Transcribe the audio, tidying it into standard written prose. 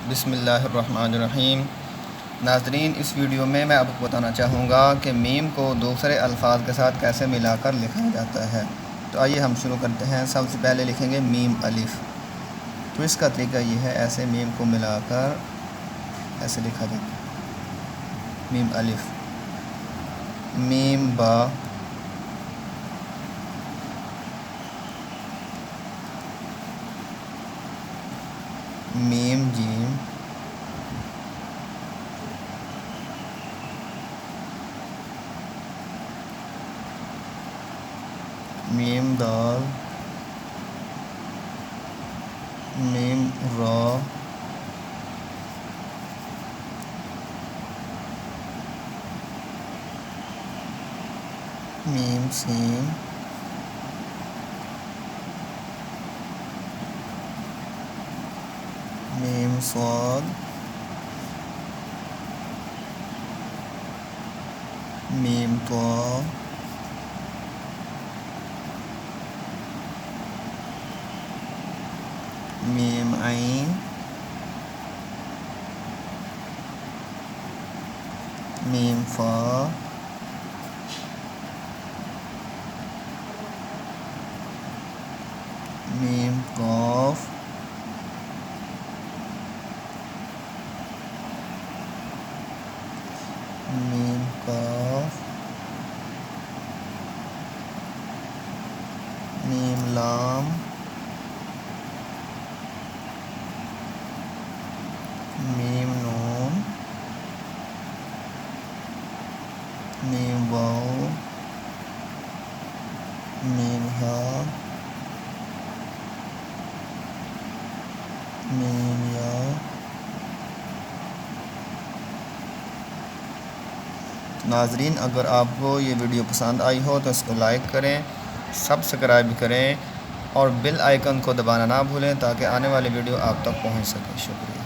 बिस्मिल्लाहिर्रहमानिर्रहीम। नाज़रीन, इस वीडियो में मैं आपको बताना चाहूँगा कि मीम को दूसरे अल्फाज के साथ कैसे मिलाकर लिखा जाता है। तो आइए हम शुरू करते हैं। सबसे पहले लिखेंगे मीम अलिफ़। तो इसका तरीका ये है, ऐसे मीम को मिलाकर ऐसे लिखा जाता है। मीम अलिफ़, मीम बा, मीम जीम, मीम दाल, मीम रा, मीम सीन, मीम स्वाद, मीम त्वा, मीम ऐन, मीम फा, मीम काफ, मीम काफ, मीम लाम, मीम नून, मीम वाव, मीम हा, मीम या। नाज़रीन, अगर आपको ये वीडियो पसंद आई हो तो इसको लाइक करें, सब्सक्राइब करें और बेल आइकन को दबाना ना भूलें ताकि आने वाली वीडियो आप तक पहुंच सके। शुक्रिया।